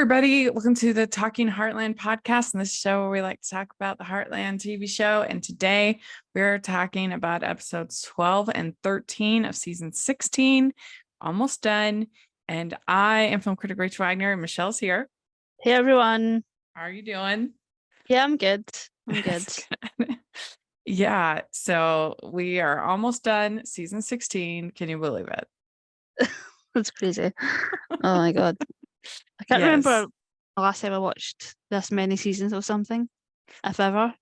everybody. Welcome to the Talking Heartland podcast. And this show where we like to talk about the Heartland TV show. And today we're talking about episodes 12 and 13 of season 16. Almost done. And I am film critic Rachel Wagner, and Michelle's here. Hey, everyone. How are you doing? Yeah, I'm good. I'm good. Good. Yeah. So we are almost done season 16. Can you believe it? That's crazy. Oh my God. I can't remember the last time I watched this many seasons of something, if ever.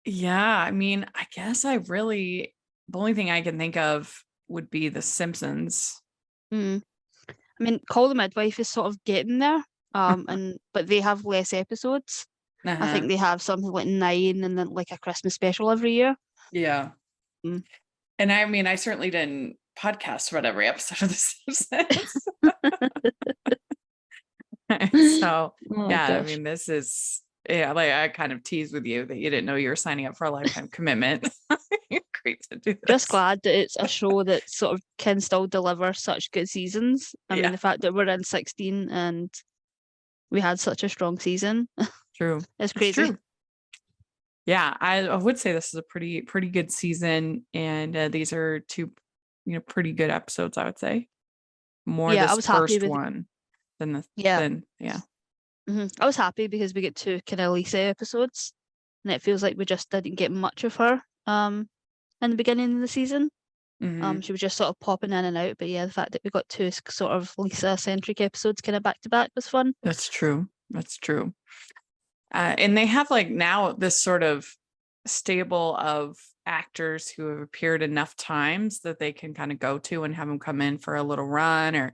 Yeah, I mean, I guess the only thing I can think of would be The Simpsons. I mean, Call the Midwife is sort of getting there, but they have less episodes. I think they have something like 9 and then like a Christmas special every year. Yeah. And I mean, I certainly didn't podcast about every episode of The Simpsons. So yeah, I mean, this is like I kind of teased with you that you didn't know you were signing up for a lifetime commitment. Great to do this. Just glad that it's a show that sort of can still deliver such good seasons. I mean, the fact that we're in 16 and we had such a strong season. True. It's crazy. True. Yeah, I would say this is a pretty good season, and these are two, pretty good episodes. I would say more this first one than the I was happy because we get 2 kind of Lisa episodes, and it feels like we just didn't get much of her in the beginning of the season. She was just sort of popping in and out, but yeah, the fact that we got 2 sort of Lisa-centric episodes kind of back to back was fun. That's true. And they have like now this sort of stable of actors who have appeared enough times that they can kind of go to and have them come in for a little run or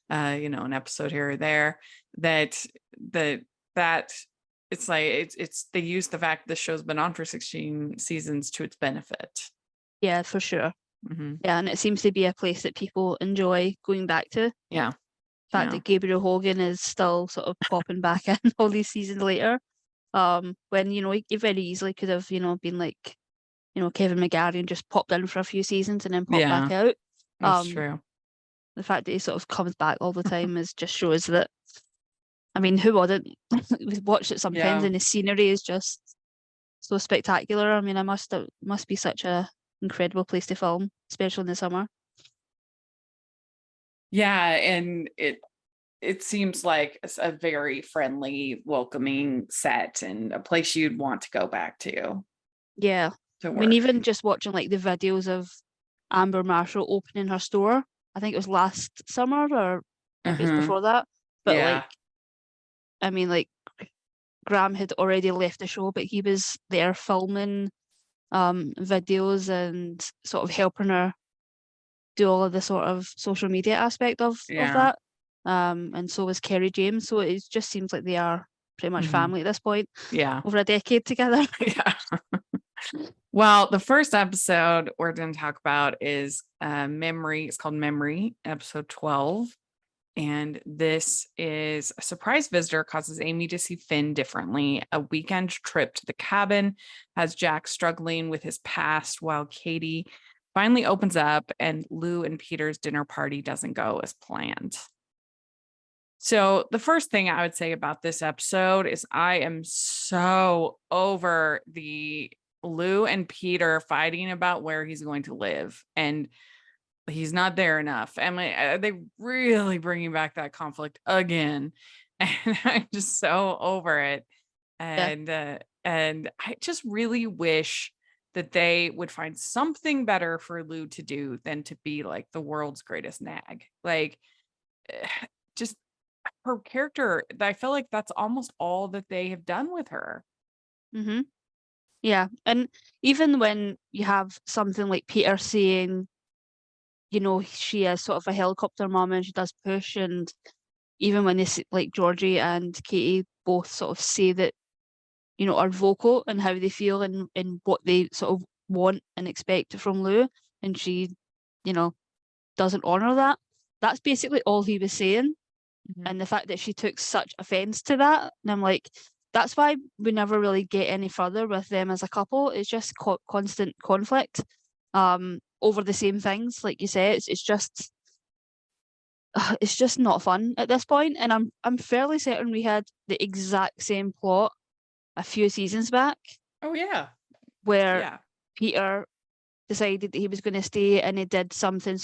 an episode here or there, that it's like it's they use the fact the show's been on for 16 seasons to its benefit. Yeah, for sure. Yeah, and it seems to be a place that people enjoy going back to. Yeah. The fact that Gabriel Hogan is still sort of popping back in all these seasons later. When he very easily could have been like Kevin McGarry and just popped in for a few seasons and then popped back out. That's true. The fact that he sort of comes back all the time just shows that, I mean, who wouldn't? We've watched it sometimes and the scenery is just so spectacular. I mean, it must be such a incredible place to film, especially in the summer. Yeah, and it seems like a very friendly, welcoming set and a place you'd want to go back to. Yeah. I mean, even just watching like the videos of Amber Marshall opening her store, I think it was last summer or maybe it was before that. But Graham had already left the show, but he was there filming videos and sort of helping her do all of the sort of social media aspect of that. And so was Kerry James. So it just seems like they are pretty much family at this point. Yeah. Over a decade together. Yeah. Well, the first episode we're going to talk about is Memory. It's called Memory, episode 12. And this is a surprise visitor causes Amy to see Finn differently. A weekend trip to the cabin has Jack struggling with his past while Katie finally opens up and Lou and Peter's dinner party doesn't go as planned. So the first thing I would say about this episode is I am so over the Lou and Peter fighting about where he's going to live, and he's not there enough. I mean, are they really bringing back that conflict again? And I'm just so over it. And I just really wish that they would find something better for Lou to do than to be like the world's greatest nag. Like, just her character, I feel like that's almost all that they have done with her. Yeah, and even when you have something like Peter saying, she is sort of a helicopter mom and she does push, and even when like Georgie and Katie both sort of say that, are vocal in how they feel and what they sort of want and expect from Lou, and she, doesn't honour that. That's basically all he was saying. And the fact that she took such offence to that, and I'm like, that's why we never really get any further with them as a couple. It's just constant conflict over the same things. Like you say, it's just it's just not fun at this point. And I'm fairly certain we had the exact same plot a few seasons back, Oh yeah. where Yeah. Peter decided that he was going to stay, and he did something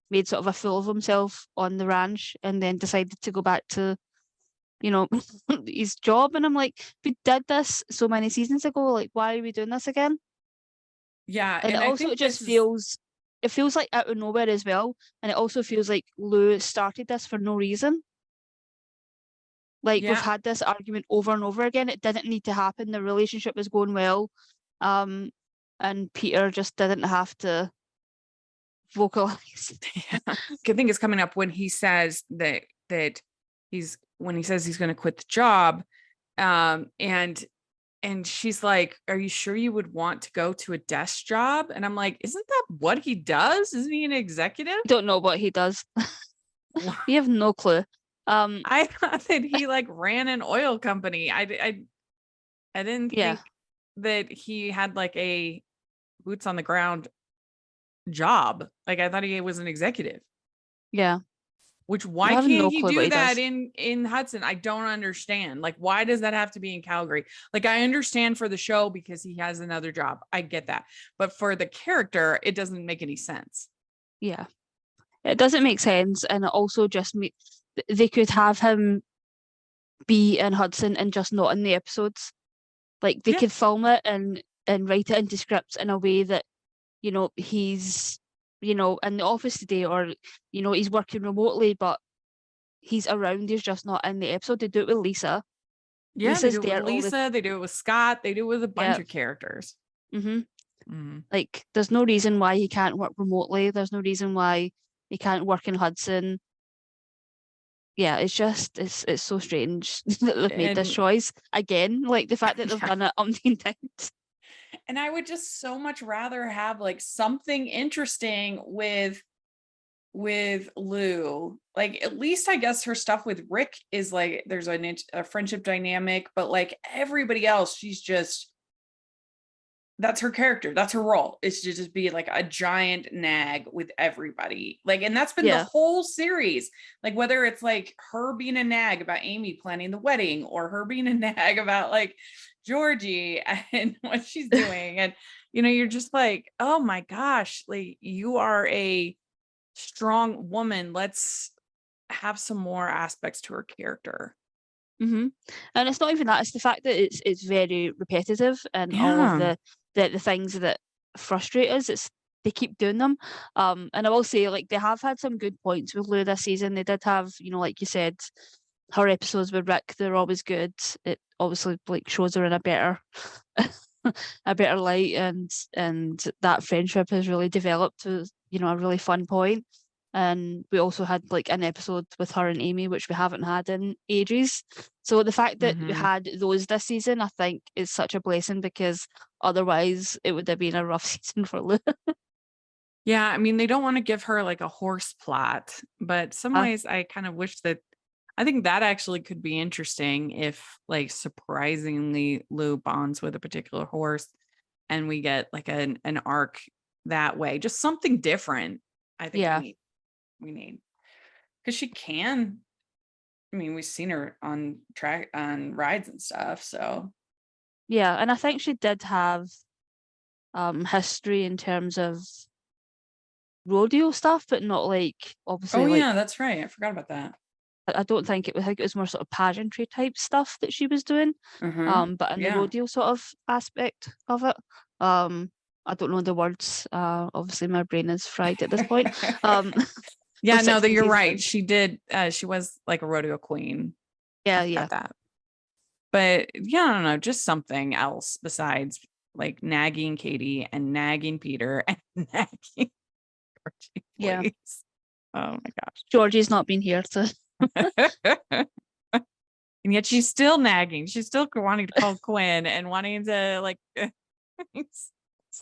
made sort of a fool of himself on the ranch, and then decided to go back to, you know, his job. And I'm like, we did this so many seasons ago. Like, why are we doing this again? Yeah. And it And I also think just this is, feels like out of nowhere as well. And it also feels like Lou started this for no reason. Like, we've yeah. had this argument over and over again. It didn't need to happen. The relationship was going well. Um, and Peter just didn't have to vocalize. Yeah. I think it's coming up when he says that when he says he's going to quit the job. And she's like, are you sure you would want to go to a desk job? And I'm like, isn't that what he does? Isn't he an executive? Don't know what he does. We have no clue. I thought that he like ran an oil company. I didn't Yeah, think that he had like a boots on the ground job. Like I thought he was an executive. yeah. Which I why have can't no he clue what do he that does. in Hudson? I don't understand. Like why does that have to be in Calgary? Like I understand for the show because he has another job. I get that. But for the character, it doesn't make any sense. Yeah, it doesn't make sense, and it also just they could have him be in Hudson and just not in the episodes. Like, they Yeah. could film it and write it into scripts in a way that, he's, in the office today, or he's working remotely, but he's around. He's just not in the episode. They do it with Lisa. Yeah, they Lisa's do it with there all the Lisa, they do it with Scott, they do it with a bunch yeah. of characters. Mm-hmm. Mhm. Like, there's no reason why he can't work remotely. There's no reason why he can't work in Hudson. Yeah, it's just it's so strange that they've made this And choice again. Like, the fact that they've yeah. done it umpteen times. And I would just so much rather have like something interesting with Lou. Like at least I guess her stuff with Rick is like there's a friendship dynamic, but like everybody else, she's just that's her character. That's her role. Is to just be like a giant nag with everybody. Like, and that's been the Yeah, whole series. Like, whether it's like her being a nag about Amy planning the wedding, or her being a nag about like Georgie and what she's doing. And you're just like, oh my gosh, like you are a strong woman. Let's have some more aspects to her character. hmm and it's not even that. It's the fact that it's very repetitive, and all of Yeah. the things that frustrate us. It's They keep doing them. And I will say, like, they have had some good points with Lou this season. They did have, like you said, her episodes with Rick. They're always good. It obviously like shows her in a better a better light, and that friendship has really developed to a really fun point. And we also had like an episode with her and Amy, which we haven't had in ages. So the fact that we Mhm. had those this season, I think, is such a blessing, because otherwise it would have been a rough season for Lou. Yeah, I mean, they don't want to give her like a horse plot, but some ways I kind of wish that I think that actually could be interesting if like surprisingly Lou bonds with a particular horse and we get like an arc that way. Just something different. I think Yeah, we need because she can. I mean, we've seen her on track on rides and stuff. So yeah, and I think she did have history in terms of rodeo stuff, but not like, oh obviously, like, yeah, that's right. I forgot about that. I don't think it was. I think it was more sort of pageantry type stuff that she was doing. Uh-huh. But in the Yeah. rodeo sort of aspect of it, um, I don't know the words. Obviously my brain is fried at this point. Um, Yeah, with no, that 16 you're seasons right. in. She did she was like a rodeo queen. I Yeah, yeah, forgot that. But yeah, I don't know, just something else besides like nagging Katie and nagging Peter and nagging Archie, yeah. please. Oh Georgie's not been here to. my gosh. And yet she's still nagging. She's still wanting to call Quinn and wanting to like it's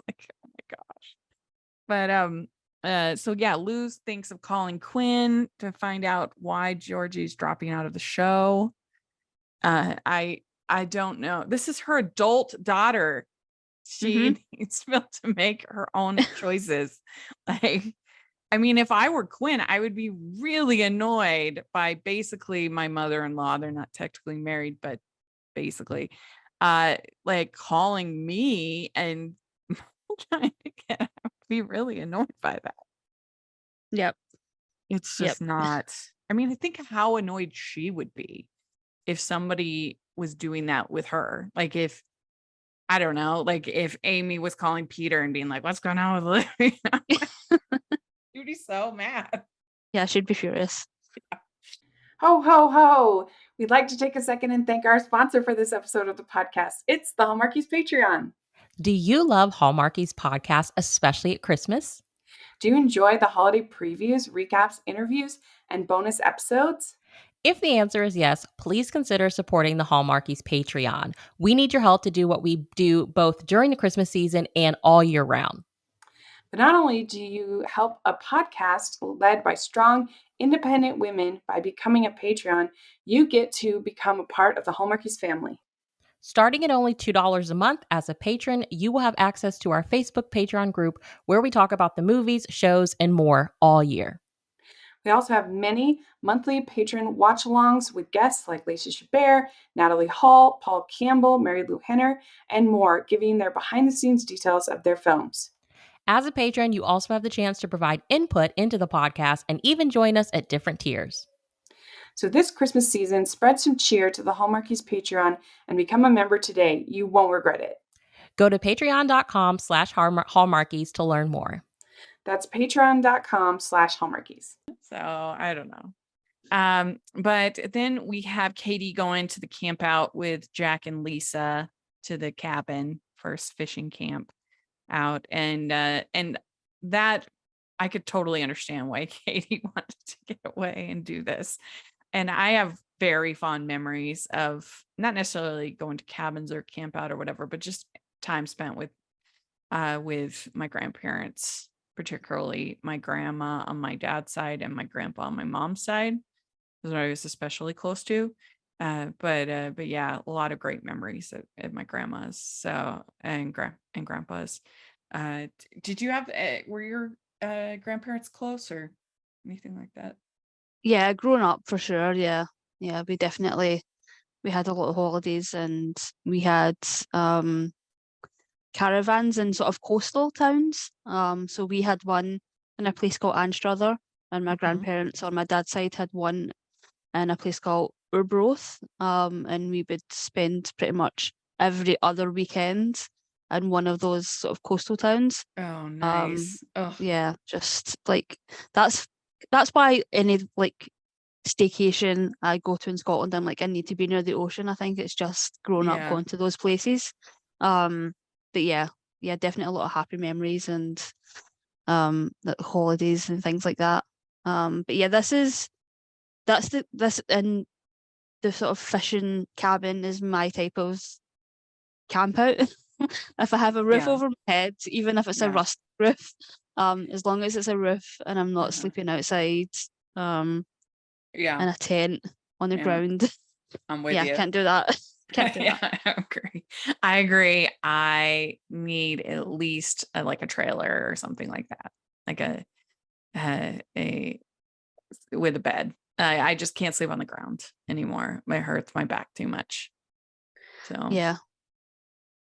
like, oh my gosh. But so yeah, Lou thinks of calling Quinn to find out why Georgie's dropping out of the show. I don't know. This is her adult daughter. hmm She needs to be able to make her own choices. Like I mean, if I were Quinn, I would be really annoyed by basically my mother-in-law. They're not technically married, but basically, like calling me and trying to get. I would be really annoyed by that. Yep. It's Yep. just not. I mean, I think how annoyed she would be if somebody was doing that with her. Like if I don't know, like if Amy was calling Peter and being like, "What's going on with Libby?" You'd be so mad. Yeah, she'd be furious. Ho, ho, ho. We'd like to take a second and thank our sponsor for this episode of the podcast. It's the Hallmarkies Patreon. Do you love Hallmarkies podcast, especially at Christmas? Do you enjoy the holiday previews, recaps, interviews, and bonus episodes? If the answer is yes, please consider supporting the Hallmarkies Patreon. We need your help to do what we do both during the Christmas season and all year round. But not only do you help a podcast led by strong, independent women by becoming a Patreon, you get to become a part of the Hallmarkies family. Starting at only $2 a month as a patron, you will have access to our Facebook Patreon group where we talk about the movies, shows, and more all year. We also have many monthly patron watch-alongs with guests like Lacey Chabert, Natalie Hall, Paul Campbell, Mary Lou Henner, and more, giving their behind-the-scenes details of their films. As a patron, you also have the chance to provide input into the podcast and even join us at different tiers. So this Christmas season, spread some cheer to the Hallmarkies Patreon and become a member today. You won't regret it. Go to patreon.com/hallmarkies to learn more. That's patreon.com/Hallmarkies. So I don't know. But then we have Katie going to the camp out with Jack and Lisa to the cabin, first fishing camp out. And that I could totally understand why Katie wanted to get away and do this. And I have very fond memories of not necessarily going to cabins or camp out or whatever, but just time spent with my grandparents, particularly my grandma on my dad's side and my grandpa on my mom's side. Those I was especially close to. But yeah, a lot of great memories at my grandma's and grandpa's. Did you have were your grandparents close or anything like that? Yeah, growing up for sure. Yeah. Yeah, we had a lot of holidays and we had caravans in sort of coastal towns. So we had one in a place called Anstruther, and my grandparents on my dad's side had one in a place called Arbroath. And we would spend pretty much every other weekend in one of those sort of coastal towns. Oh, nice. Yeah, just like that's why any like staycation I go to in Scotland, I'm like, I need to be near the ocean. I think it's just growing up Yeah. going to those places. But yeah, definitely a lot of happy memories and the holidays and things like that. But yeah, this and the sort of fishing cabin is my type of camp out. If I have a roof Yeah. over my head, even if it's a Yeah. rust roof, as long as it's a roof and I'm not Uh-huh. sleeping outside, in Yeah, a tent on the Yeah. ground. I'm with Yeah, you. can't do that. Can't do that. Yeah, I agree. I agree. I need at least like a trailer or something like that, like a with a bed. I just can't sleep on the ground anymore. It hurts my back too much. So Yeah.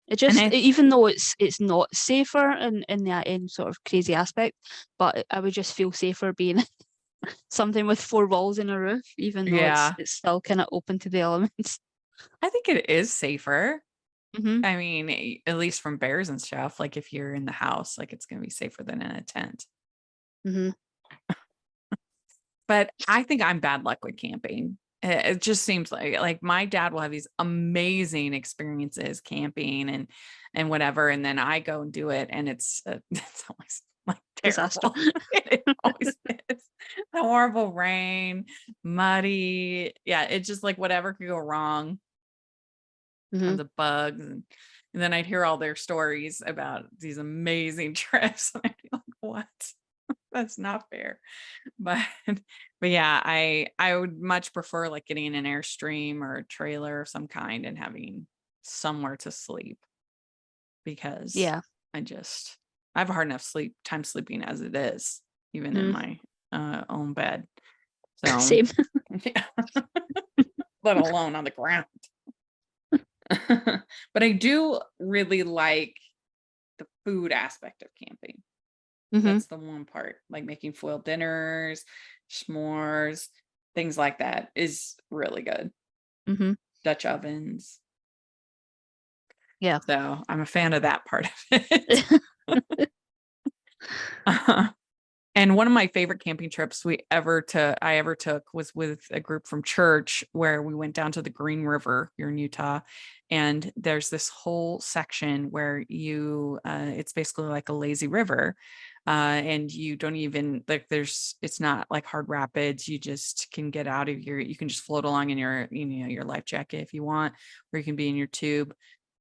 It And just even though it's not safer in that in sort of crazy aspect, but I would just feel safer being something with four walls and a roof, even though Yeah. it's still kind of open to the elements. I think it is safer. Hmm. I mean, at least from bears and stuff. Like if you're in the house, like it's gonna be safer than in a tent. Hmm. But I think I'm bad luck with camping. It just seems like my dad will have these amazing experiences camping and whatever, and then I go and do it, and it's it's always like Disaster. terrible. It always is. The horrible rain, muddy. Yeah, it's just like whatever could go wrong. Hmm. Tons of bugs, and then I'd hear all their stories about these amazing trips, and I'd be like, "What? That's not fair." But but yeah, I would much prefer like getting an Airstream or a trailer of some kind and having somewhere to sleep because Yeah. I have a hard enough time sleeping as it is. even in my own bed. So Same. yeah. Let alone on the ground. But I do really like the food aspect of camping. Mhm. That's the one part, like making foiled dinners, s'mores, things like that is really good. Mhm. Dutch ovens. Yeah. So I'm a fan of that part of it. And one of my favorite camping trips I ever took was with a group from church where we went down to the Green River here in Utah. And there's this whole section where it's basically like a lazy river. And you don't even like it's not like hard rapids. You just can get out of you can just float along in your life jacket if you want, or you can be in your tube.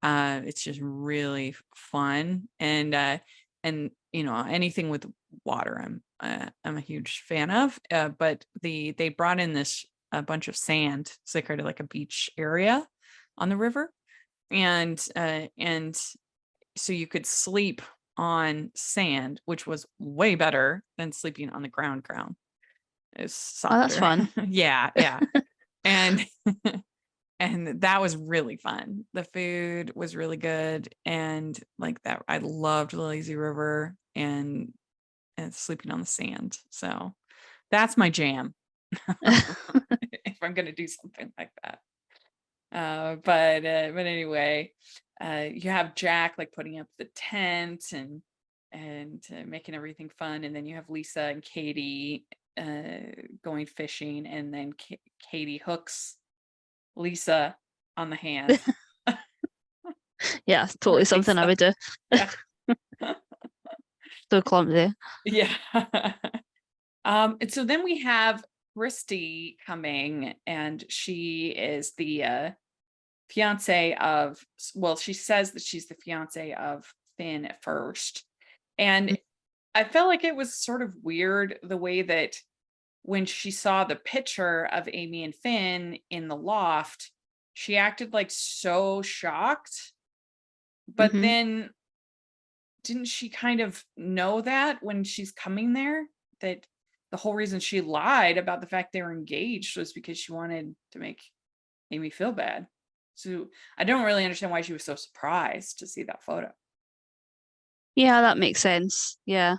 It's just really fun. And anything with water I'm a huge fan of, but they brought in a bunch of sand, so they created like a beach area on the river, and so you could sleep on sand, which was way better than sleeping on the ground. It's Oh, that's softer. fun. Yeah and and that was really fun. The food was really good, and like that I loved the lazy river and sleeping on the sand. So that's my jam if I'm going to do something like that. But anyway, you have Jack like putting up the tent and making everything fun, and then you have Lisa and Katie going fishing, and then Katie hooks Lisa on the hand. Yeah, totally something I would do. Yeah. So clumsy. Yeah. And so then we have Christy coming, and she is the fiance of, well, she says that she's the fiance of Finn at first. And I felt like it was sort of weird the way that when she saw the picture of Amy and Finn in the loft, she acted like so shocked. But Mhm. then didn't she kind of know that when she's coming there, that the whole reason she lied about the fact they were engaged was because she wanted to make Amy feel bad? So I don't really understand why she was so surprised to see that photo. Yeah, that makes sense. Yeah.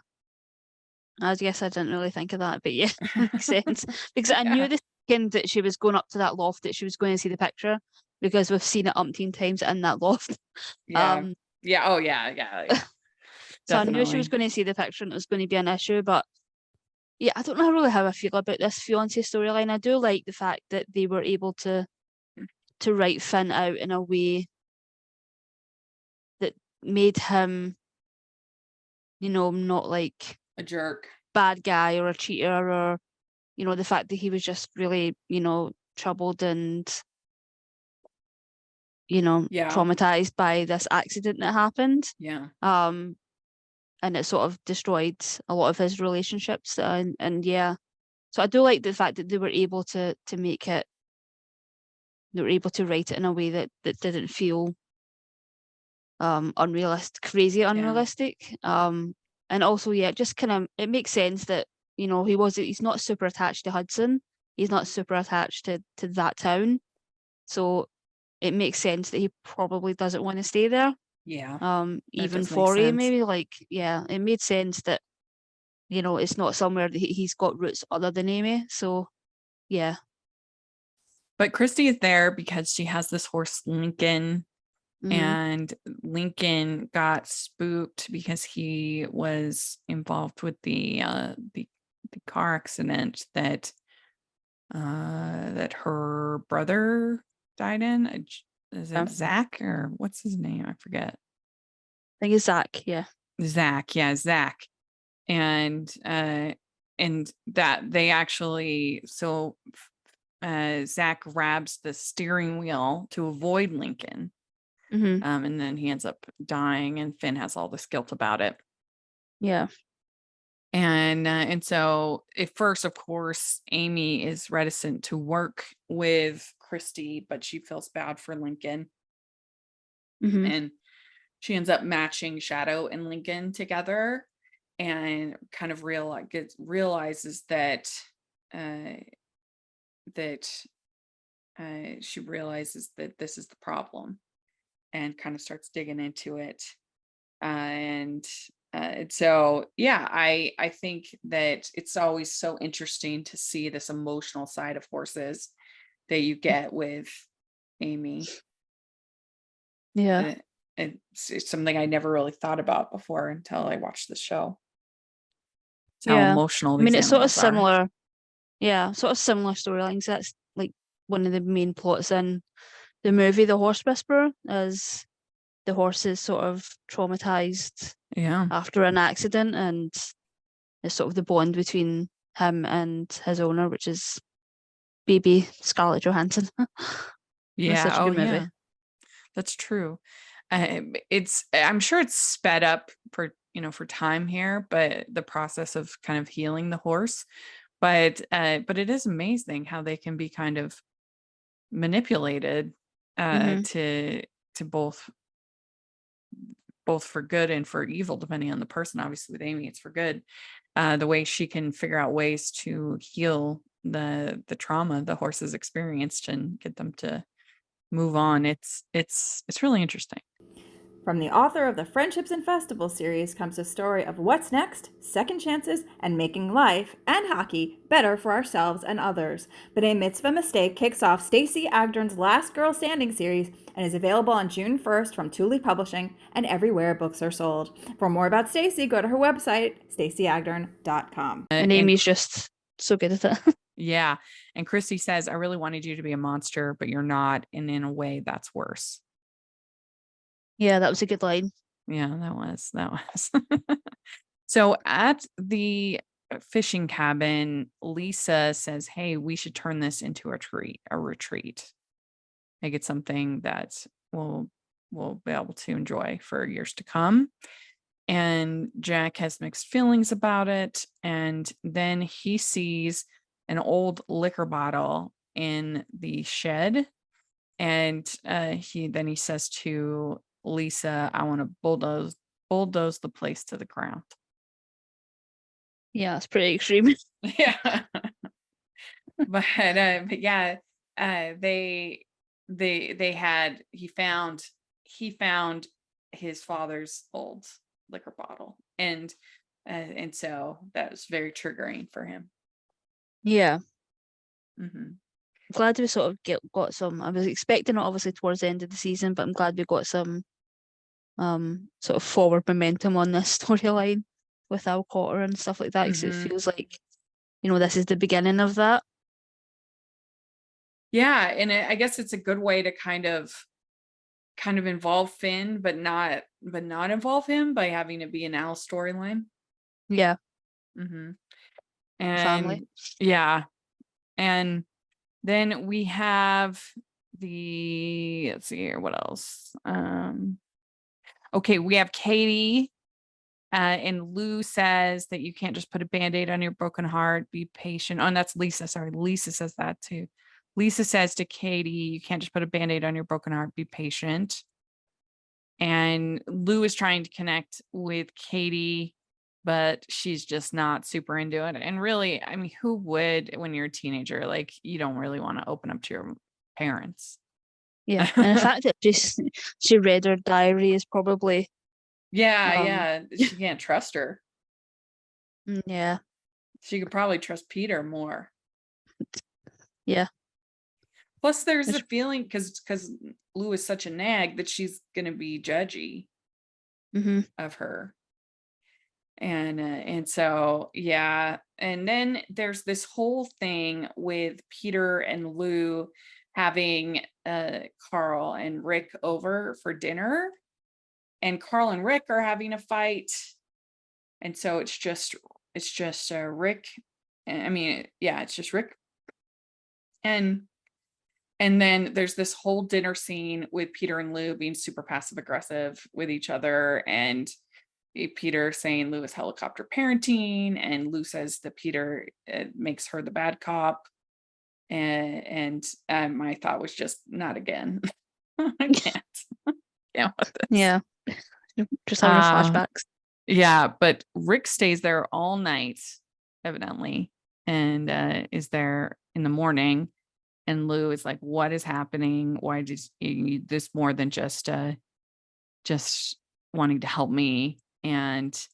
I guess I didn't really think of that, but yeah, makes sense. Because I knew Yeah. the second that she was going up to that loft that she was going to see the picture, because we've seen it umpteen times in that loft. Yeah. Um, Yeah. Oh yeah. so I knew she was Definitely. going to see the picture and it was going to be an issue. But yeah, I don't know really how I feel about this fiance storyline. I do like the fact that they were able to write Finn out in a way that made him, not like A jerk. bad guy or a cheater, or the fact that he was just really, troubled and, Yeah. traumatized by this accident that happened. Yeah. Um, and it sort of destroyed a lot of his relationships. And yeah, so I do like the fact that they were able to make it, they were able to write it in a way that didn't feel crazy unrealistic. And also, yeah, just kind of, it makes sense that, he's not super attached to Hudson. He's not super attached to that town. So it makes sense that he probably doesn't want to stay there. Yeah. That Even does make for sense. Amy, like, yeah, it made sense that, it's not somewhere that he's got roots other than Amy. So yeah. But Christy is there because she has this horse, Lincoln, Mhm. and Lincoln got spooked because he was involved with the car accident that her brother died in. Is Yeah. it Zach, or what's his name? I forget. I think it's Zach. Yeah. Zach. Yeah, Zach. And that they actually Zach grabs the steering wheel to avoid Lincoln. Hmm. And then he ends up dying, and Finn has all this guilt about it. Yeah. And so at first, of course, Amy is reticent to work with Christy, but she feels bad for Lincoln. Hmm. And she ends up matching Shadow and Lincoln together. and kind of realizes that uh, she realizes that this is the problem, and kind of starts digging into it. And so yeah, I think that it's always so interesting to see this emotional side of horses that you get with Amy. Yeah. Uh, it's something I never really thought about before until I watched the show. It's how Yeah. emotional I mean, these it's sort of animals are. similar. Yeah, sort of similar storylines. That's like one of the main plots in the movie The Horse Whisperer, as the horse is sort of traumatized Yeah. after an accident, and it's sort of the bond between him and his owner, which is baby Scarlett Johansson. That's Yeah. such a Oh good movie. yeah. That's true. I'm sure it's sped up for, for time here, but the process of kind of healing the horse. But it is amazing how they can be kind of manipulated Hmm. to both for good and for evil, depending on the person. Obviously, with Amy, it's for good. The way she can figure out ways to heal the trauma the horse has experienced and get them to move on. It's really interesting. From the author of the Friendships and Festival series comes a story of what's next, second chances, and making life and hockey better for ourselves and others. But A Mitzvah Mistake kicks off Stacey Agdern's Last Girl Standing series and is available on June 1st from Thule Publishing and everywhere books are sold. For more about Stacey, go to her website, staceyagdern.com. And Amy's just so good at it. Yeah. And Christy says, I really wanted you to be a monster, but you're not. And in a way, that's worse. Yeah, that was a good line. Yeah, that was. So at the fishing cabin, Lisa says, hey, we should turn this into a retreat. Make it something that we'll be able to enjoy for years to come. And Jack has mixed feelings about it. And then he sees an old liquor bottle in the shed. And he says to Lisa, I want to bulldoze the place to the ground. Yeah, it's pretty extreme. Yeah. but yeah, he found his father's old liquor bottle, and so that was very triggering for him. Yeah. Hmm. Glad we sort of got some. I was expecting it obviously towards the end of the season, but I'm glad we got some sort of forward momentum on this storyline with Al Cotter and stuff like that, because it feels like, this is the beginning of that. Yeah, and I guess it's a good way to kind of involve Finn, but not involve him by having it be an Al storyline. Yeah. Mm-hmm. Family. And yeah, and then we have let's see here, what else? Okay, we have Katie, and Lou says that you can't just put a Band-Aid on your broken heart, be patient. Oh, and that's Lisa. Sorry, Lisa says that too. Lisa says to Katie, you can't just put a Band-Aid on your broken heart, be patient. And Lou is trying to connect with Katie, but she's just not super into it. And really, I mean, who would when you're a teenager? Like, you don't really want to open up to your parents. Yeah. And the fact that she read her diary is probably yeah, she can't trust her. Yeah. She could probably trust Peter more. Yeah. Plus, there's a feeling because Lou is such a nag that she's gonna be judgy of her. And so yeah, and then there's this whole thing with Peter and Lou having Carl and Rick over for dinner, and Carl and Rick are having a fight, and so it's just Rick. I mean, yeah, it's just Rick, and then there's this whole dinner scene with Peter and Lou being super passive aggressive with each other, and Peter saying Lou is helicopter parenting, and Lou says that Peter makes her the bad cop. And my thought was just not again. I can't with this. Yeah. Just having flashbacks. Yeah, but Rick stays there all night, evidently, and is there in the morning. And Lou is like, "What is happening? Why did you need this more than just wanting to help me?" And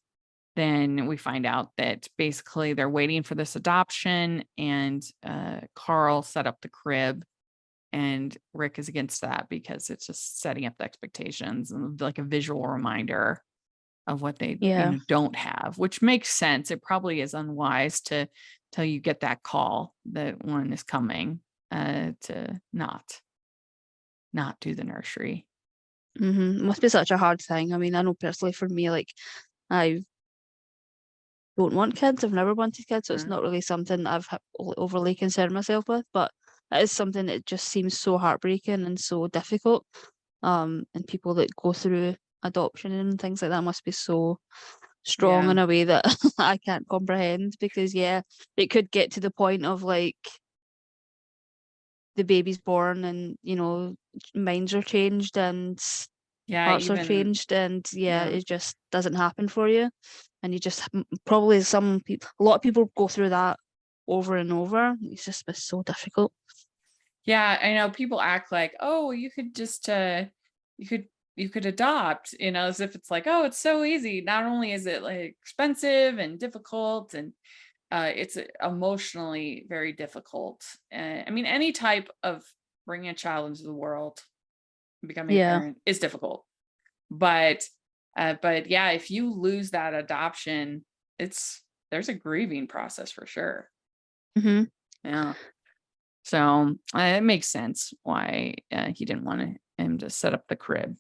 then we find out that basically they're waiting for this adoption, and Carl set up the crib, and Rick is against that because it's just setting up the expectations and like a visual reminder of what they Yeah. don't have, which makes sense. It probably is unwise to till you get that call that one is coming to not do the nursery. Must be such a hard thing. I mean, I know personally for me, like, I don't want kids. I've never wanted kids, so it's not really something that I've overly concerned myself with. But it is something that just seems so heartbreaking and so difficult. And people that go through adoption and things like that must be so strong Yeah. in a way that I can't comprehend, because yeah, it could get to the point of like the baby's born and minds are changed and Yeah, hearts are even changed, and yeah, yeah. it just doesn't happen for you, and you just probably a lot of people go through that over and over. It's just been so difficult. Yeah, I know people act like, "Oh, you could just you could adopt," as if it's like, "Oh, it's so easy." Not only is it like expensive and difficult, and it's emotionally very difficult. I mean, any type of bringing a child into the world, becoming a Yeah. parent is difficult. But yeah, if you lose that adoption, there's a grieving process for sure. hmm Yeah. So it makes sense why he didn't want him to set up the crib.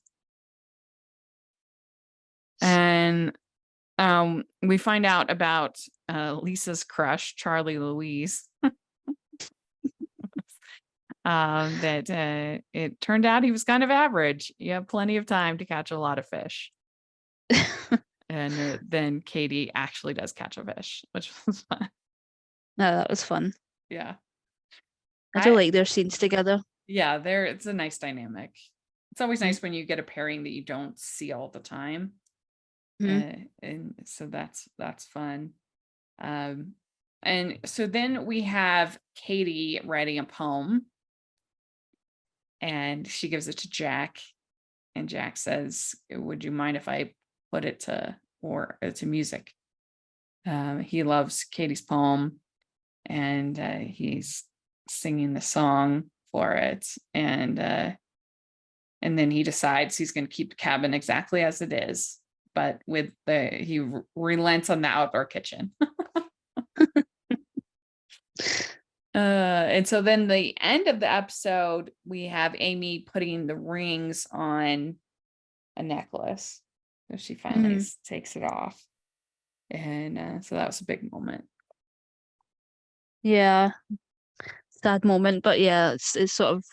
And we find out about Lisa's crush, Charlie Louise. That it turned out he was kind of average. You have plenty of time to catch a lot of fish. And then Katie actually does catch a fish, which was fun. No, that was fun. Yeah. I do like their scenes together. Yeah, it's a nice dynamic. It's always Mhm. nice when you get a pairing that you don't see all the time. Mhm. And so that's fun. And so then we have Katie writing a poem, and she gives it to Jack, and Jack says, "Would you mind if I put it to music?" He loves Katie's poem, and he's singing the song for it, and then he decides he's going to keep the cabin exactly as it is, but he relents on the outdoor kitchen. And so then the end of the episode, we have Amy putting the rings on a necklace. So she finally takes it off. And so that was a big moment. Yeah, sad moment, but yeah, it's sort of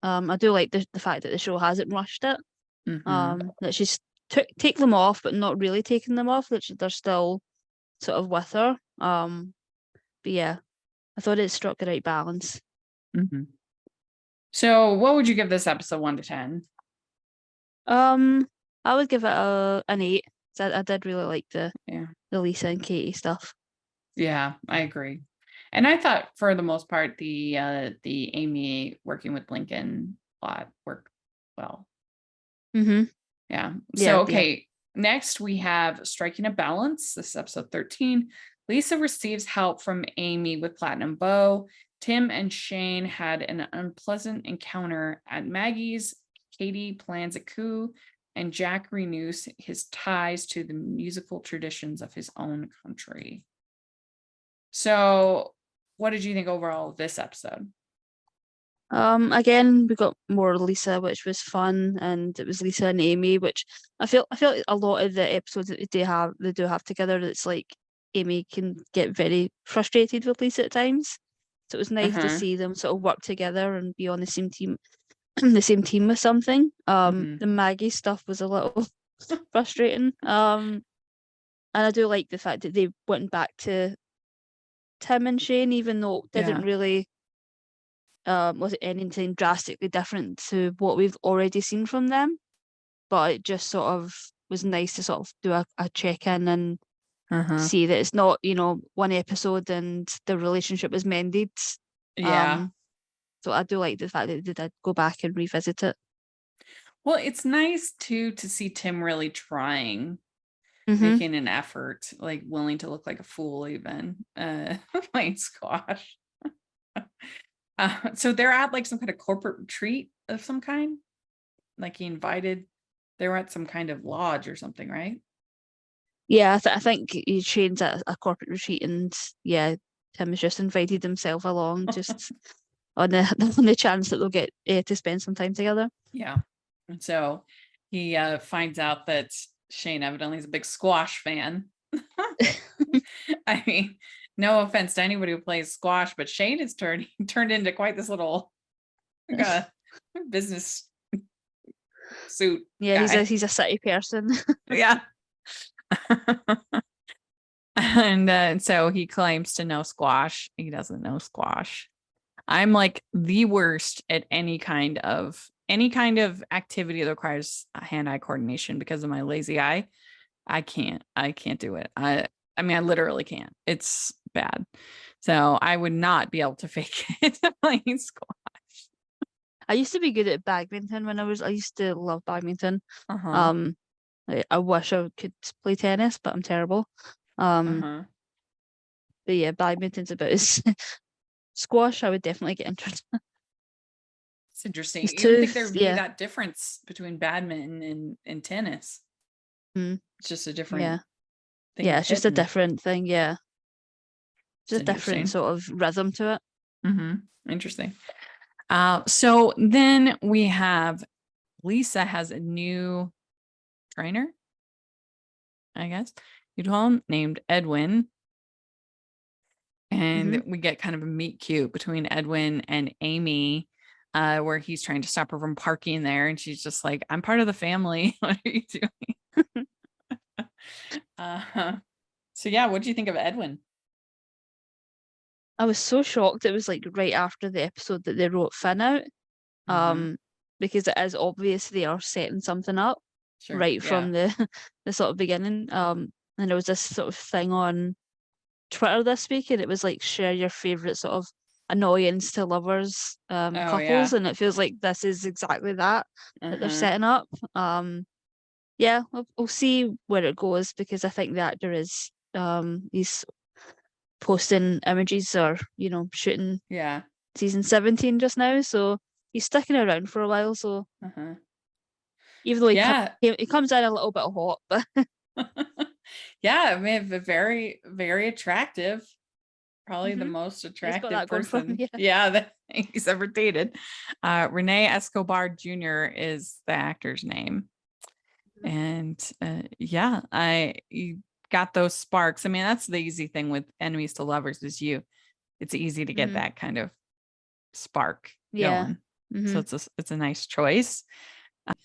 I do like the fact that the show hasn't rushed it. That she's take them off, but not really taking them off. That they're still sort of with her. But yeah, I thought it struck the right balance. So what would you give this episode 1 to 10? I would give it an 8. So I did really like the Lisa and Katie stuff. Yeah, I agree. And I thought for the most part the Amy working with Lincoln plot worked well. Yeah. So okay, next we have Striking a Balance. This is episode 13. Lisa receives help from Amy with Platinum Bow. Tim and Shane had an unpleasant encounter at Maggie's. Katie plans a coup, and Jack renews his ties to the musical traditions of his own country. So, what did you think overall of this episode? Again, we got more Lisa, which was fun, and it was Lisa and Amy, which I feel like a lot of the episodes that they do have together, it's like Amy can get very frustrated with Lisa at times. So it was nice to see them sort of work together and be on the same team, the same team with something. The Maggie stuff was a little frustrating. And I do like the fact that they went back to Tim and Shane, even though it didn't really was it anything drastically different to what we've already seen from them, but it just sort of was nice to sort of do a check-in and Uh-huh. see that it's not, one episode and the relationship is mended. Yeah. So I do like the fact that they did go back and revisit it. Well, it's nice too to see Tim really trying, Mm-hmm. making an effort, like willing to look like a fool even, playing squash. So they're at like some kind of corporate retreat of some kind. Like they were at some kind of lodge or something, right? Yeah, I think he trains at a corporate retreat, and yeah, Tim has just invited himself along, just on the on the chance that they'll get to spend some time together. Yeah. And so he finds out that Shane evidently is a big squash fan. I mean, no offense to anybody who plays squash, but Shane is turned into quite this little business suit. Yeah, guy. he's a city person. Yeah. And so he claims to know squash. He doesn't know squash. I'm like the worst at any kind of activity that requires hand-eye coordination because of my lazy eye. I can't do it. I mean, I literally can't. It's bad. So I would not be able to fake it playing squash. I used to be good at badminton when I used to love badminton. Uh-huh. I wish I could play tennis, but I'm terrible. Uh-huh. But yeah, badminton's about as squash I would definitely get interested. It's interesting. It's You don't think too- there would be yeah. that difference between badminton and tennis? Mm. It's just a different Yeah. thing. Yeah, of it's just a hitting. different thing. Yeah, It's just a different interesting. sort of rhythm to it. Mm-hmm. Interesting. So then we have Lisa has a new trainer, I guess you'd call him, named Edwin. And we get kind of a meet cute between Edwin and Amy, where he's trying to stop her from parking there. And she's just like, I'm part of the family. What are you doing? So yeah, what do you think of Edwin? I was so shocked. It was like right after the episode that they wrote Finn out. Because it is obvious they are setting something up Sure. right Yeah. from the sort of beginning. And there was this sort of thing on Twitter this week, and it was like share your favorite sort of annoyance to lovers couples, yeah. and it feels like this is exactly that they're Uh-huh. setting up. Yeah, we'll see where it goes, because I think the actor is he's posting images or shooting Yeah. season 17 just now, so he's sticking around for a while. So Uh-huh. even though Yeah. he comes in a little bit hot, but Yeah, I mean, very, very attractive. Probably the Mhm. most got attractive that going for him, person. yeah. That he's ever dated. Rene Escobar Jr. is the actor's name. And yeah, you got those sparks. I mean, that's the easy thing with enemies to lovers is it's easy to get Mhm. that kind of spark Yeah. going. Mhm. So it's a nice choice.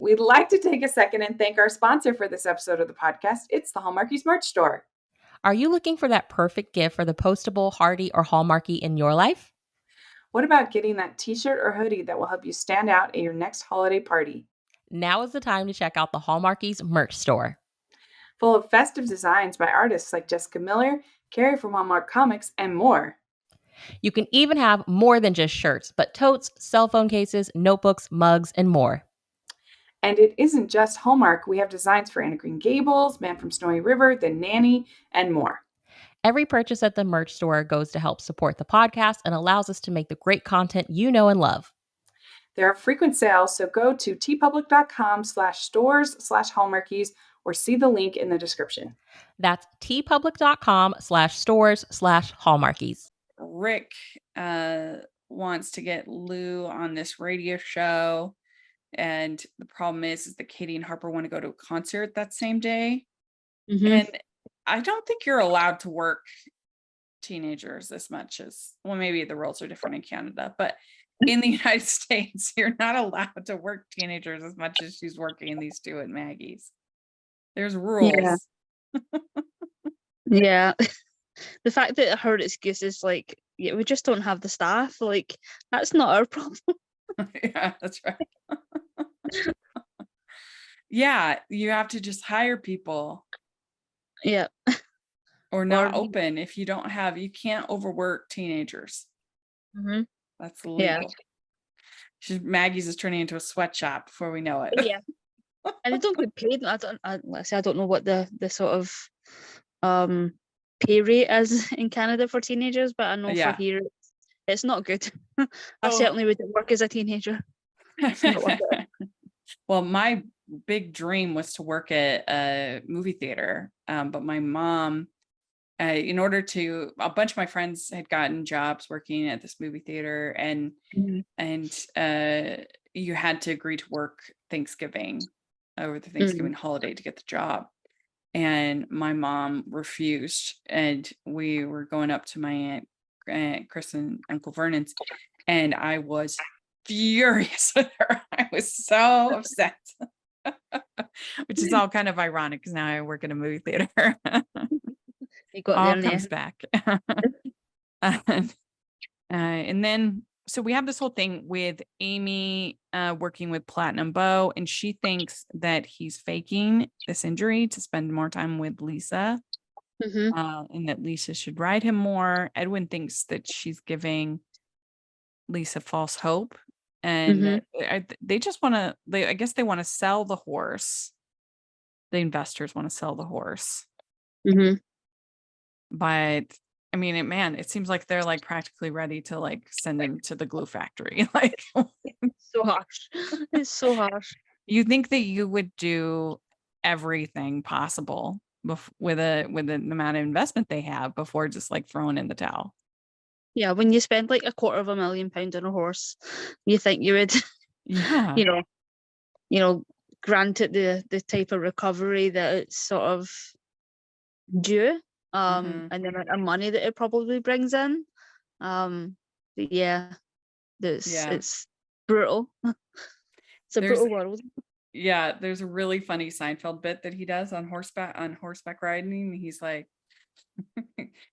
We'd like to take a second and thank our sponsor for this episode of the podcast. It's the Hallmarkies merch store. Are you looking for that perfect gift for the postable, Hardy, or Hallmarky in your life? What about getting that t-shirt or hoodie that will help you stand out at your next holiday party? Now is the time to check out the Hallmarkies merch store. Full of festive designs by artists like Jessica Miller, Carrie from Hallmark Comics, and more. You can even have more than just shirts, but totes, cell phone cases, notebooks, mugs, and more. And it isn't just Hallmark. We have designs for Anna Green Gables, Man from Snowy River, The Nanny, and more. Every purchase at the merch store goes to help support the podcast and allows us to make the great content you know and love. There are frequent sales, so go to tpublic.com/stores/Hallmarkies or see the link in the description. That's tpublic.com/stores/Hallmarkies. Rick wants to get Lou on this radio show. And the problem is that Katie and Harper want to go to a concert that same day. And I don't think you're allowed to work teenagers as much as, well, maybe the rules are different in Canada, but in the United States, you're not allowed to work teenagers as much as she's working these two at Maggie's. There's rules. Yeah. The fact that her excuse is like, yeah, we just don't have the staff, like, that's not our problem. Yeah, that's right. Yeah, you have to just hire people Yeah. or Or not open if you don't have, you can't overwork teenagers. Mhm. That's Yeah. illegal. Maggie's is turning into a sweatshop before we know it. Yeah. And they don't get paid. Let's say I don't know what the sort of pay rate is in Canada for teenagers, but I know for Yeah. here it's not good. I Oh. certainly wouldn't work as a teenager. It's not worth it. Well, my big dream was to work at a movie theater, but my mom, in order to, a bunch of my friends had gotten jobs working at this movie theater, and Mhm. you had to agree to work Thanksgiving over the Mm. Thanksgiving holiday to get the job. And my mom refused, and we were going up to my aunt Chris and Uncle Vernon's, and I was furious with her. I was so upset. Which is all kind of ironic because now I work in a movie theater. You got All there in comes the back. And then, so we have this whole thing with Amy working with Platinum Bow, and she thinks that he's faking this injury to spend more time with Lisa, end. and that Lisa should ride him more. Edwin thinks that she's giving Lisa false hope, and they just want to. I guess they want to sell the horse. The investors want to sell the horse, Mm-hmm. but I mean, it seems like they're like practically ready to like send him to the glue factory. Like, So harsh. It's so harsh. you think that you would do everything possible with an amount of investment they have before just like throwing in the towel. Yeah, when you spend like £250,000 on a horse, you think you would, Yeah. you know, grant it the type of recovery that it's sort of due, and the amount of money that it probably brings in. But yeah, it's brutal. It's a brutal world. Yeah, there's a really funny Seinfeld bit that he does on horseback riding. He's like,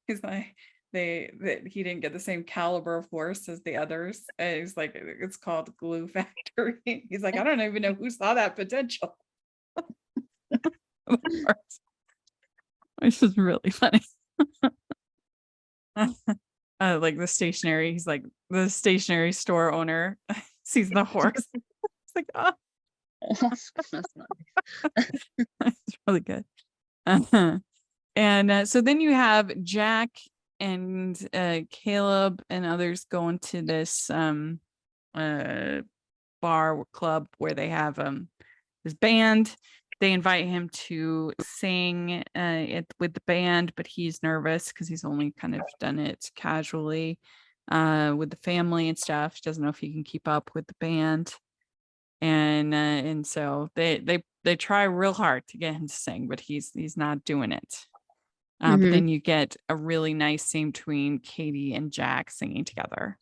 that he didn't get the same caliber of horse as the others. And he's like, it's called Glue Factory. He's like, I don't even know who saw that potential. Which is really funny. Like the stationery, he's like the stationery store owner sees the horse. It's like, oh, That's not it's really good. And so then you have Jack and Caleb and others going to this bar club where they have this band. They invite him to sing with the band, but he's nervous because he's only kind of done it casually with the family and stuff. He doesn't know if he can keep up with the band. And so they try real hard to get him to sing, but he's not doing it. But then you get a really nice scene between Katie and Jack singing together.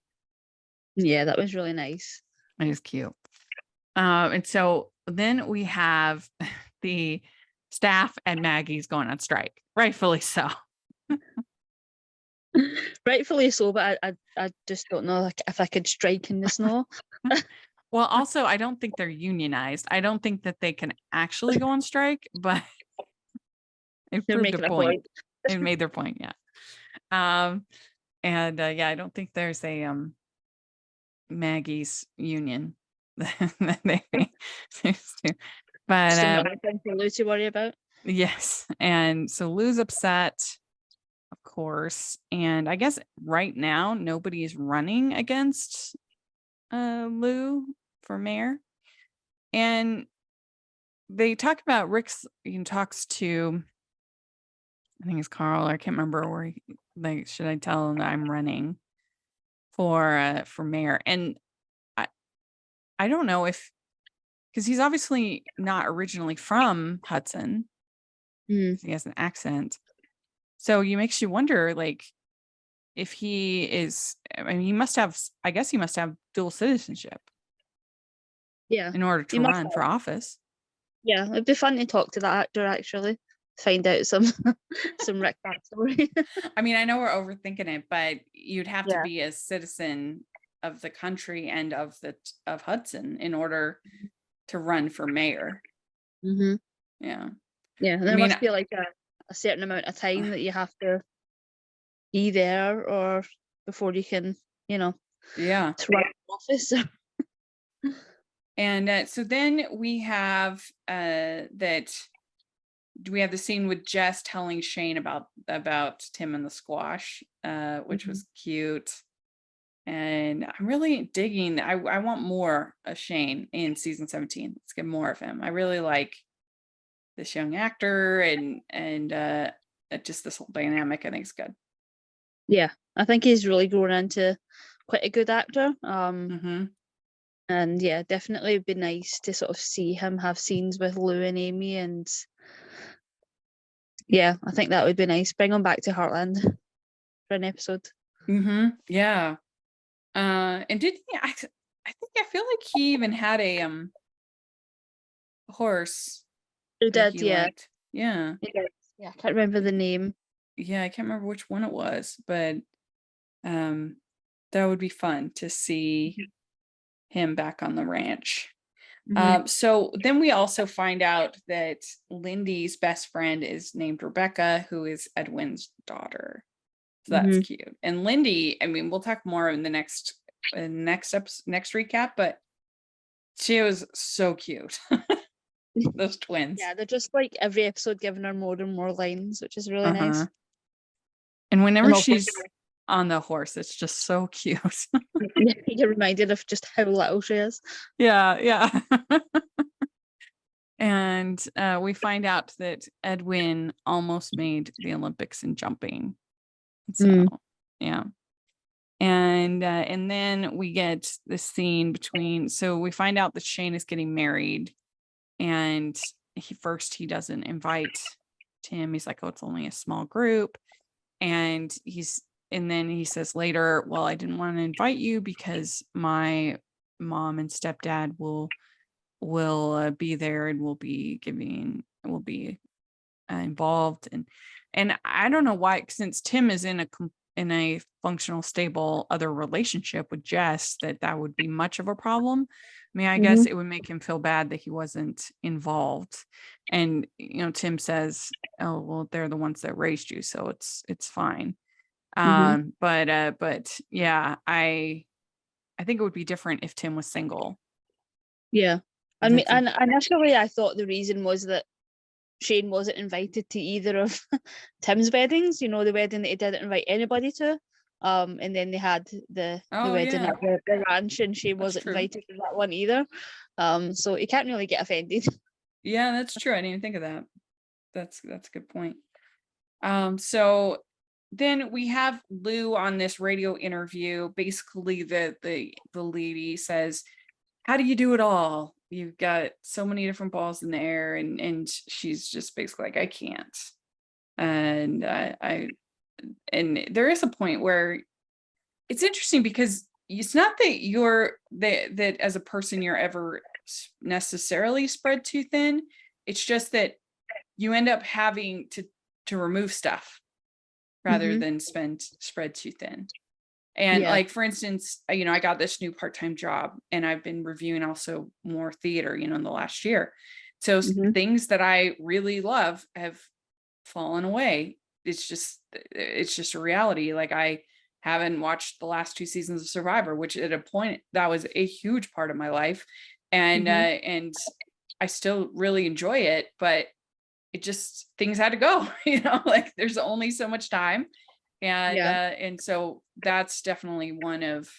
Yeah, that was really nice. It is cute. And so then we have the staff and Maggie's going on strike, rightfully so. Rightfully so, but I just don't know if I could strike in the snow. Well, also, I don't think they're unionized. I don't think that they can actually go on strike, but it They're proved making a a point. point. It made their point, yeah. And I don't think there's a Maggie's union. But Just another thing for Lou to worry about. yes, and so Lou's upset, of course, and I guess right now nobody is running against Lou for mayor. And they talk about Rick's talks to, I think it's Carl, I can't remember where he, like, should I tell him that I'm running for mayor? And I don't know if, because he's obviously not originally from Hudson. He has an accent. So you makes you wonder, like, if he is, I mean, I guess he must have dual citizenship. Yeah. In order to run for office. Yeah, it'd be fun to talk to that actor actually. Find out some Rick backstory. I mean, I know we're overthinking it, but you'd have to be a citizen of the country and of Hudson in order to run for mayor. Mm-hmm. Yeah. Yeah, and I there mean, must be like a certain amount of time that you have to be there, or before you can, yeah. to run the office. And so then we have that we have the scene with Jess telling Shane about Tim and the squash, which was cute. And I'm really digging. I want more of Shane in season 17. Let's get more of him. I really like this young actor, and just this whole dynamic. I think is good. Yeah, I think he's really grown into quite a good actor. Mm-hmm. And yeah, definitely would be nice to sort of see him have scenes with Lou and Amy, and yeah, I think that would be nice. Bring him back to Heartland for an episode. Mm-hmm. Yeah. And did he? I feel like he even had a horse Who that did? he Yeah, liked. Yeah. he did. Yeah, I can't remember the name. Yeah, I can't remember which one it was, but that would be fun to see him back on the ranch. Mhm. So then we also find out that Lindy's best friend is named Rebecca, who is Edwin's daughter. So that's Mhm. cute. And Lindy, I mean, we'll talk more in the next recap, but she was so cute. Those twins. Yeah, they're just like every episode giving her more and more lines, which is really nice. Uh-huh. And whenever And also, she's on the horse, it's just so cute. you're reminded of just how little she is. Yeah. And we find out that Edwin almost made the Olympics in jumping. So yeah. And then we get this scene between, so we find out that Shane is getting married, and he doesn't invite Tim. He's like, oh, it's only a small group. And then he says later, well, I didn't want to invite you because my mom and stepdad will be there and will be involved. And I don't know why, since Tim is in a functional, stable other relationship with Jess, that would be much of a problem. I mean, I guess it would make him feel bad that he wasn't involved. And Tim says, oh, well, they're the ones that raised you, so it's fine. But yeah, I think it would be different if Tim was single. Yeah. I mean, and initially I thought the reason was that Shane wasn't invited to either of Tim's weddings, the wedding that he didn't invite anybody to. And then they had the wedding at the ranch, and Shane wasn't invited to that one either. So he can't really get offended. Yeah, that's true. I didn't even think of that. That's a good point. So then we have Lou on this radio interview. Basically, the lady says, how do you do it all? You've got so many different balls in the air, and she's just basically like, I can't. And and there is a point where it's interesting, because it's not that that as a person you're ever necessarily spread too thin. It's just that you end up having to remove stuff rather than spread too thin. And like, for instance, I got this new part-time job, and I've been reviewing also more theater, in the last year. So things that I really love have fallen away. It's just a reality. Like, I haven't watched the last 2 seasons of Survivor, which at a point that was a huge part of my life. And and I still really enjoy it, but it just, things had to go, like, there's only so much time. And so that's definitely one of,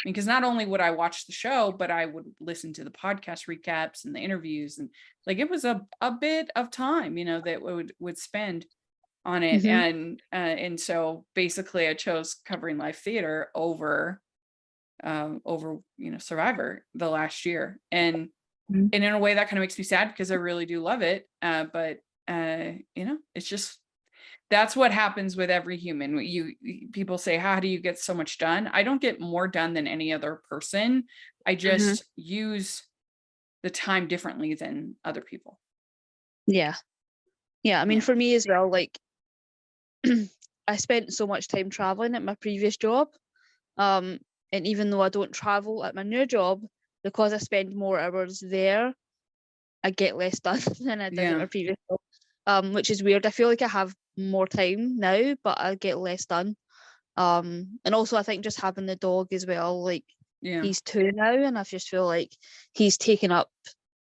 because not only would I watch the show, but I would listen to the podcast recaps and the interviews, and like, it was a bit of time, that would spend on it. And so basically I chose covering live theater over Survivor the last year. And in a way that kind of makes me sad, because I really do love it. But it's just, that's what happens with every human. People say, how do you get so much done? I don't get more done than any other person. I just use the time differently than other people. Yeah. I mean, for me as well, like, I spent so much time traveling at my previous job. And even though I don't travel at my new job, because I spend more hours there, I get less done than I did Yeah. at my previous job, which is weird. I feel like I have more time now, but I get less done. And also I think just having the dog as well, like Yeah. he's 2 now, and I just feel like he's taken up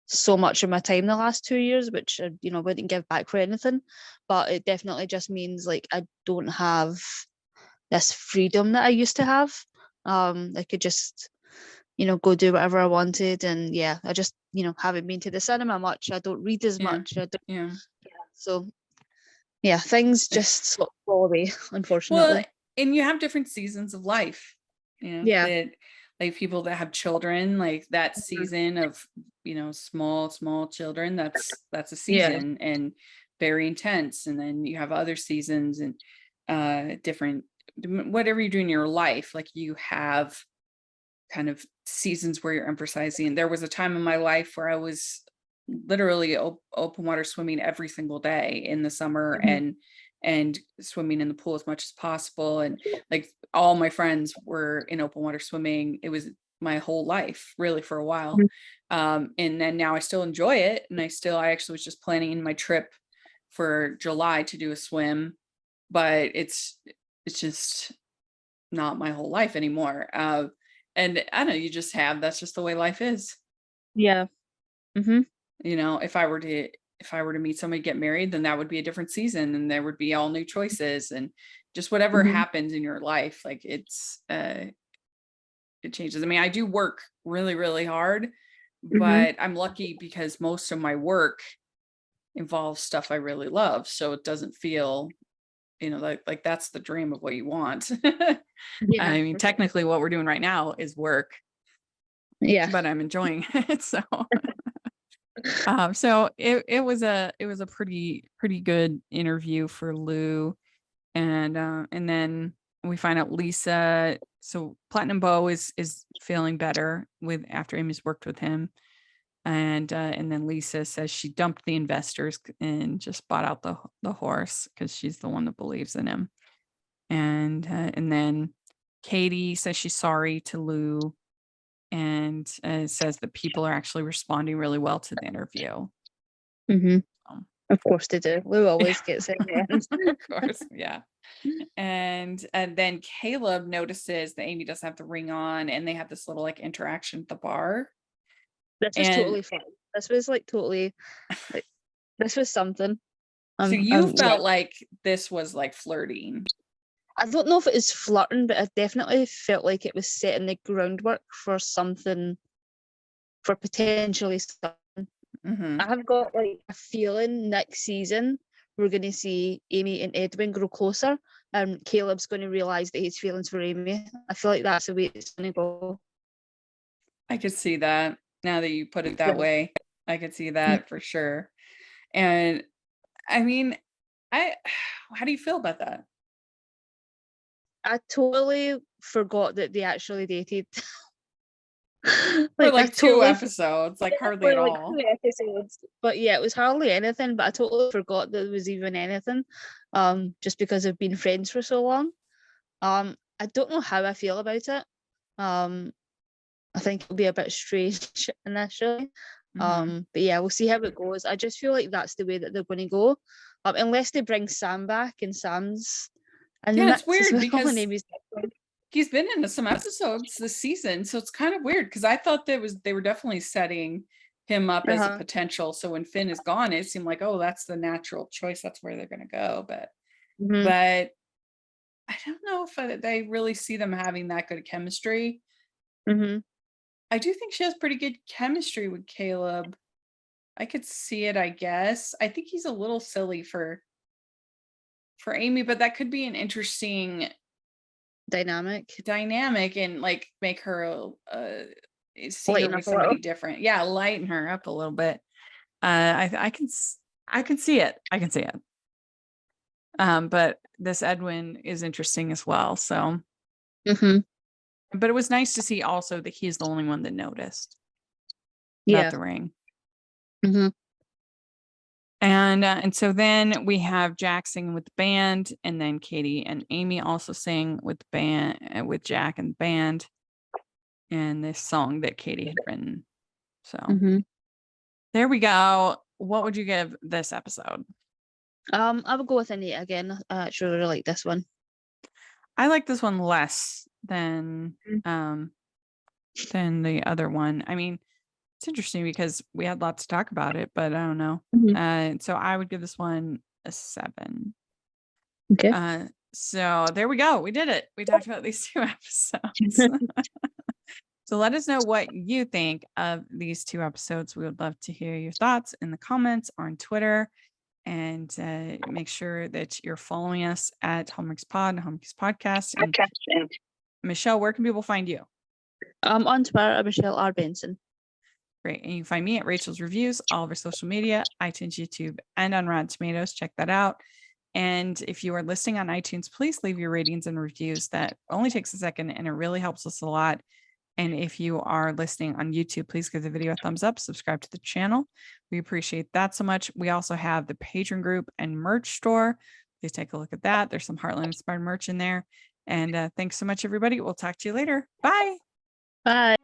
so much of my time the last 2 years, which I, wouldn't give back for anything. But it definitely just means like I don't have this freedom that I used to have. I could just, go do whatever I wanted, and yeah, I just, haven't been to the cinema much. I don't read as Yeah. much. Yeah. So yeah, things just sort of fall away, Well, unfortunately. and you have different seasons of life, Yeah. that like people that have children, like that Mhm. season of, small children, that's a Yeah. season and very intense. And then you have other seasons and different, whatever you do in your life, like you have kind of seasons where you're emphasizing. There was a time in my life where I was literally open water swimming every single day in the summer, Mhm. and swimming in the pool as much as possible, and like all my friends were in open water swimming. It was my whole life really for a while. Mhm. And then now I still enjoy it, and I actually was just planning my trip for July to do a swim, but it's just not my whole life anymore. And I don't know, that's just the way life is. Yeah. Mhm. If I were to meet somebody, get married, then that would be a different season, and there would be all new choices, and just whatever Mhm. happens in your life, like it changes. I mean, I do work really, really hard, Mhm. but I'm lucky because most of my work involves stuff I really love. So it doesn't feel, like that's the dream of what you want. Yeah. I mean, technically what we're doing right now is work, Yeah. but I'm enjoying it. So it was a pretty good interview for Lou. And then we find out Lisa, so Platinum Bow is feeling better with after Amy's worked with him. And then Lisa says she dumped the investors and just bought out the horse because she's the one that believes in him. And then Katie says she's sorry to Lou, and says that people are actually responding really well to the interview. Mhm. Um, Of course they do. Lou yeah, always gets it in the end. of course, yeah. And then Caleb notices that Amy doesn't have the ring on, and they have this little like interaction at the bar. This was And totally fun. This was like totally like this was something. so you Yeah. felt like this was like flirting. I don't know if it is flirting, but I definitely felt like it was setting the groundwork for something, for potentially something. Hmm. I have got like a feeling next season we're going to see Amy and Edwin grow closer, and Caleb's going to realize that his feelings for Amy. I feel like that's the way it's going to go. I could see that now that you put it that Yeah. way. I could see that for sure. And I mean, I how do you feel about that? I totally forgot that they actually dated. For Like I like two totally episodes, like hardly for at like all. 2 episodes, but yeah, it was hardly anything. But I totally forgot that there was even anything, just because I've been friends for so long. I don't know how I feel about it. Um, I think it'll be a bit strange initially. Hmm. But yeah, we'll see how it goes. I just feel like that's the way that they're going to go, unless they bring Sam back and Sam's in the Yeah, it's mix as weird well. And because Amy's he's been in some episodes this season, so it's kind of weird because I thought they were definitely setting him up as a uh-huh. potential. So when Finn is gone, it seemed like, oh, that's the natural choice. That's where they're going to go. Mhm. But I don't know if they really see them having that good chemistry. Mhm. I do think she has pretty good chemistry with Caleb. I could see it, I guess. I think he's a little silly for Amy, but that could be an interesting Dynamic, dynamic and like make her see her lighten with up a little. somebody different. Yeah, lighten her up a little bit. I can see it. I can see it. But this Edwin is interesting as well. So, Mhm. but it was nice to see also that he's the only one that noticed about Yeah. the ring. Mhm. And so then we have Jack singing with the band, and then Katie and Amy also sing with the band, with Jack and the band, and this song that Katie had written. So Mhm. There we go. What would you give this episode? I would go with an 8 again. I actually really like this one. I like this one less than the other one. I mean, it's interesting because we had lots to talk about it, but I don't know. So I would give this one a 7. Okay. So there we go. We did it. We talked about these 2 episodes. So let us know what you think of these 2 episodes. We would love to hear your thoughts in the comments or on Twitter. And make sure that you're following us at Hallmarks Pod and Hallmarks Podcast. And Michelle, where can people find you? On Twitter at Michelle R. Benson. Great. And you can find me at Rachel's Reviews, all of our social media, iTunes, YouTube, and on Rotten Tomatoes. Check that out. And if you are listening on iTunes, please leave your ratings and reviews. That only takes a second and it really helps us a lot. And if you are listening on YouTube, please give the video a thumbs up, subscribe to the channel. We appreciate that so much. We also have the Patreon group and merch store. Please take a look at that. There's some Heartland inspired merch in there. And thanks so much, everybody. We'll talk to you later. Bye. Bye.